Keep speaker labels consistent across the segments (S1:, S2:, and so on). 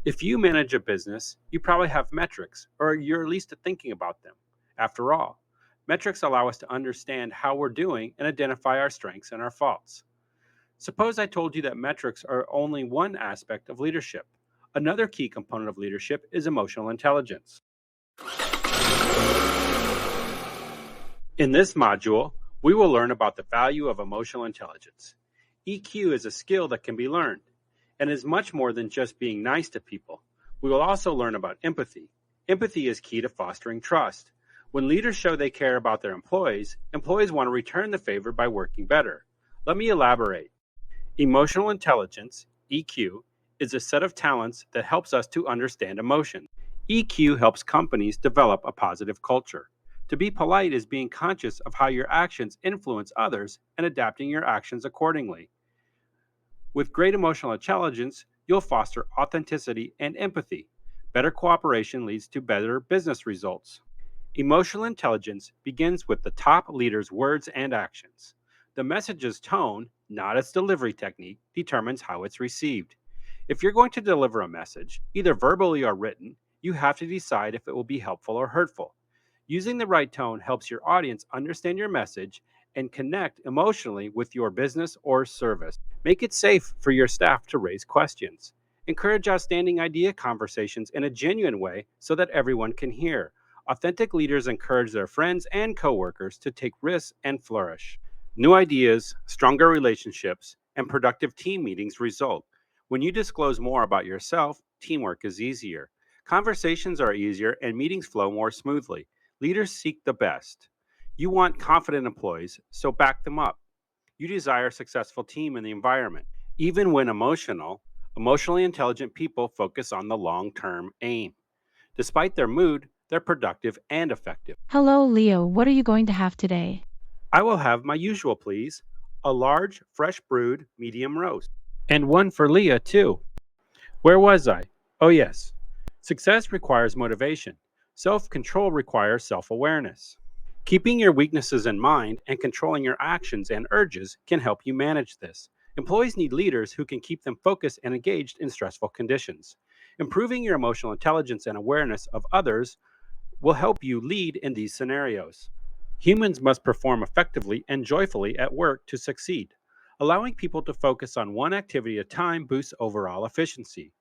S1: If you manage a business, you probably have metrics, or you're at least thinking about them. After all, metrics allow us to understand how we're doing and identify our strengths and our faults. Suppose I told you that metrics are only one aspect of leadership. Another key component of leadership is emotional intelligence. In this module, we will learn about the value of emotional intelligence. EQ is a skill that can be learned and is much more than just being nice to people. We will also learn about empathy. Empathy is key to fostering trust. When leaders show they care about their employees, employees want to return the favor by working better. Let me elaborate. Emotional intelligence, EQ, is a set of talents that helps us to understand emotions. EQ helps companies develop a positive culture. To be polite is being conscious of how your actions influence others and adapting your actions accordingly. With great emotional intelligence, you'll foster authenticity and empathy. Better cooperation leads to better business results. Emotional intelligence begins with the top leader's words and actions. The message's tone, not its delivery technique, determines how it's received. If you're going to deliver a message, either verbally or written, you have to decide if it will be helpful or hurtful. Using the right tone helps your audience understand your message and connect emotionally with your business or service. Make it safe for your staff to raise questions. Encourage outstanding idea conversations in a genuine way so that everyone can hear. Authentic leaders encourage their friends and coworkers to take risks and flourish. New ideas, stronger relationships, and productive team meetings result. When you disclose more about yourself, teamwork is easier. Conversations are easier and meetings flow more smoothly. Leaders seek the best. You want confident employees, so back them up. You desire a successful team in the environment. Even when emotionally intelligent people focus on the long term aim. Despite their mood, they're productive and effective.
S2: Hello, Leo. What are you going to have today?
S1: I will have my usual, please, a large, fresh brewed, medium roast. And one for Leah, too. Where was I? Oh, yes. Success requires motivation. Self control requires self awareness. Keeping your weaknesses in mind and controlling your actions and urges can help you manage this. Employees need leaders who can keep them focused and engaged in stressful conditions. Improving your emotional intelligence and awareness of others will help you lead in these scenarios. Humans must perform effectively and joyfully at work to succeed. Allowing people to focus on one activity at a time boosts overall efficiency.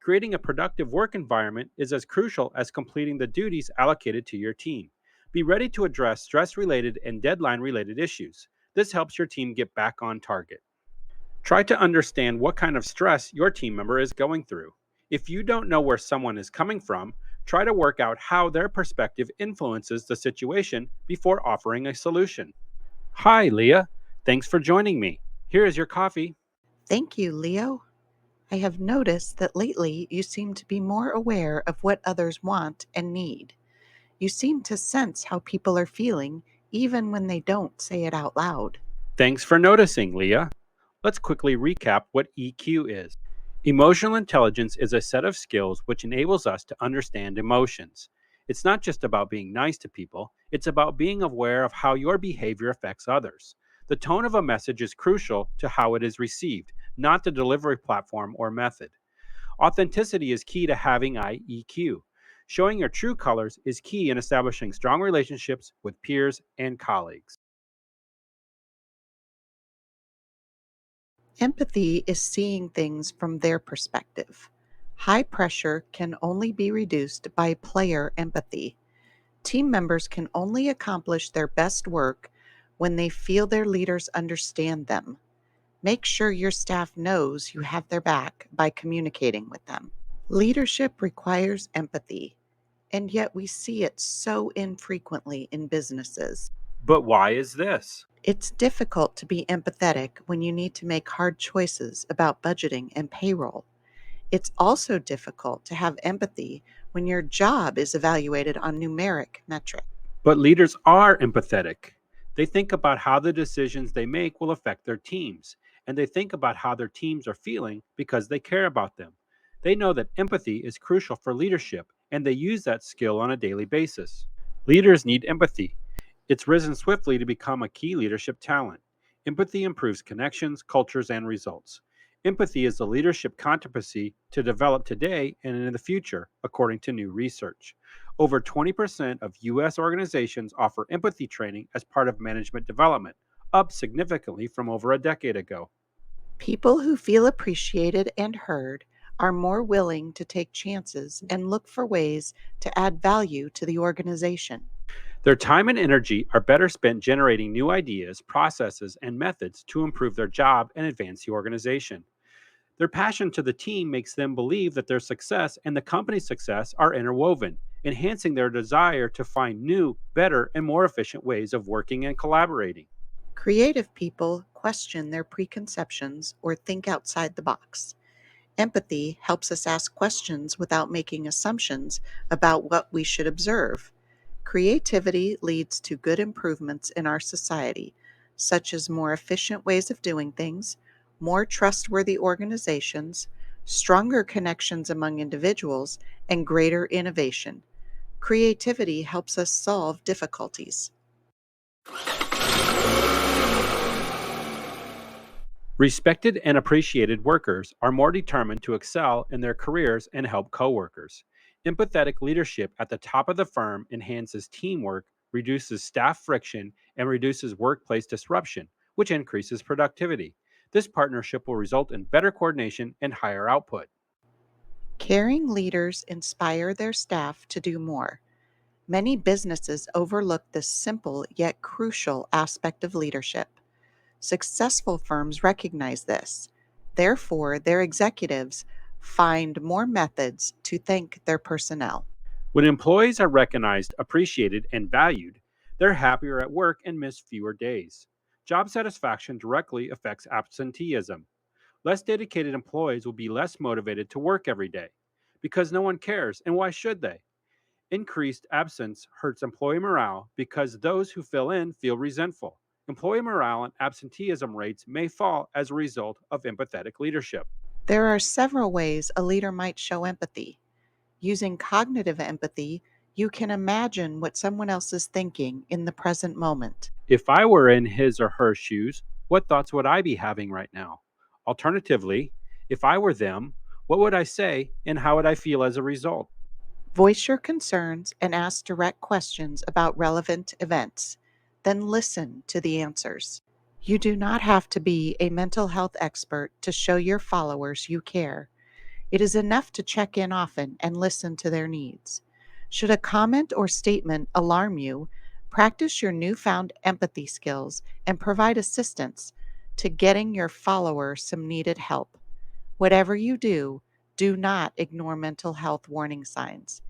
S1: Creating a productive work environment is as crucial as completing the duties allocated to your team. Be ready to address stress related and deadline related issues. This helps your team get back on target. Try to understand what kind of stress your team member is going through. If you don't know where someone is coming from, try to work out how their perspective influences the situation before offering a solution. Hi, Leah. Thanks for joining me. Here is your coffee.
S3: Thank you, Leo. I have noticed that lately you seem to be more aware of what others want and need. You seem to sense how people are feeling even when they don't say it out loud.
S1: Thanks for noticing, Leah. Let's quickly recap what EQ is. Emotional intelligence is a set of skills which enables us to understand emotions. It's not just about being nice to people, it's about being aware of how your behavior affects others. The tone of a message is crucial to how it is received, not the delivery platform or method. Authenticity is key to having IEQ. Showing your true colors is key in establishing strong relationships with peers and colleagues.
S3: Empathy is seeing things from their perspective. High pressure can only be reduced by player empathy. Team members can only accomplish their best work when they feel their leaders understand them. Make sure your staff knows you have their back by communicating with them. Leadership requires empathy, and yet we see it so infrequently in businesses.
S1: But why is this?
S3: It's difficult to be empathetic when you need to make hard choices about budgeting and payroll. It's also difficult to have empathy when your job is evaluated on numeric metrics.
S1: But leaders are empathetic. They think about how the decisions they make will affect their teams, and they think about how their teams are feeling because they care about them. They know that empathy is crucial for leadership, and they use that skill on a daily basis. Leaders need empathy. It's risen swiftly to become a key leadership talent. Empathy improves connections, cultures, and results. Empathy is the leadership competency to develop today and in the future, according to new research. Over 20% of U.S. organizations offer empathy training as part of management development, up significantly from over a decade ago.
S3: People who feel appreciated and heard are more willing to take chances and look for ways to add value to the organization.
S1: Their time and energy are better spent generating new ideas, processes, and methods to improve their job and advance the organization. Their passion to the team makes them believe that their success and the company's success are interwoven, enhancing their desire to find new, better, and more efficient ways of working and collaborating.
S3: Creative people question their preconceptions or think outside the box. Empathy helps us ask questions without making assumptions about what we should observe. Creativity leads to good improvements in our society, such as more efficient ways of doing things, more trustworthy organizations, stronger connections among individuals, and greater innovation. Creativity helps us solve difficulties.
S1: Respected and appreciated workers are more determined to excel in their careers and help coworkers. Empathetic leadership at the top of the firm enhances teamwork, reduces staff friction, and reduces workplace disruption, which increases productivity. This partnership will result in better coordination and higher output.
S3: Caring leaders inspire their staff to do more. Many businesses overlook this simple yet crucial aspect of leadership. Successful firms recognize this. Therefore, their executives find more methods to thank their personnel.
S1: When employees are recognized, appreciated, and valued, they're happier at work and miss fewer days. Job satisfaction directly affects absenteeism. Less dedicated employees will be less motivated to work every day because no one cares, and why should they? Increased absence hurts employee morale because those who fill in feel resentful. Employee morale and absenteeism rates may fall as a result of empathetic leadership.
S3: There are several ways a leader might show empathy. Using cognitive empathy, you can imagine what someone else is thinking in the present moment.
S1: If I were in his or her shoes, what thoughts would I be having right now? Alternatively, if I were them, what would I say and how would I feel as a result?
S3: Voice your concerns and ask direct questions about relevant events. Then listen to the answers. You do not have to be a mental health expert to show your followers you care. It is enough to check in often and listen to their needs. Should a comment or statement alarm you, practice your newfound empathy skills and provide assistance to getting your follower some needed help. Whatever you do not ignore mental health warning signs.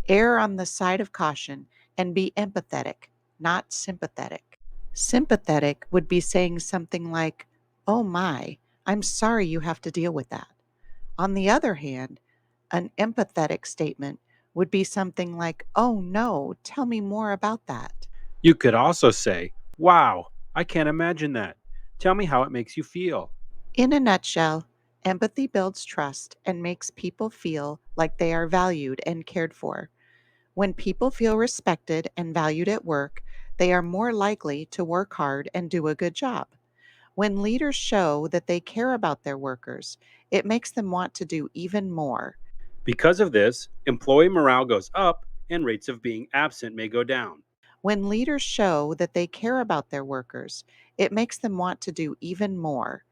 S3: Err on the side of caution and be empathetic, not sympathetic. Sympathetic would be saying something like, "Oh my, I'm sorry you have to deal with that." On the other hand, an empathetic statement would be something like, "Oh no, tell me more about that."
S1: You could also say, "Wow, I can't imagine that. Tell me how it makes you feel."
S3: In a nutshell, empathy builds trust and makes people feel like they are valued and cared for. When people feel respected and valued at work, they are more likely to work hard and do a good job. When leaders show that they care about their workers, it makes them want to do even more.
S1: Because of this, employee morale goes up and rates of being absent may go down.
S3: When leaders show that they care about their workers, it makes them want to do even more.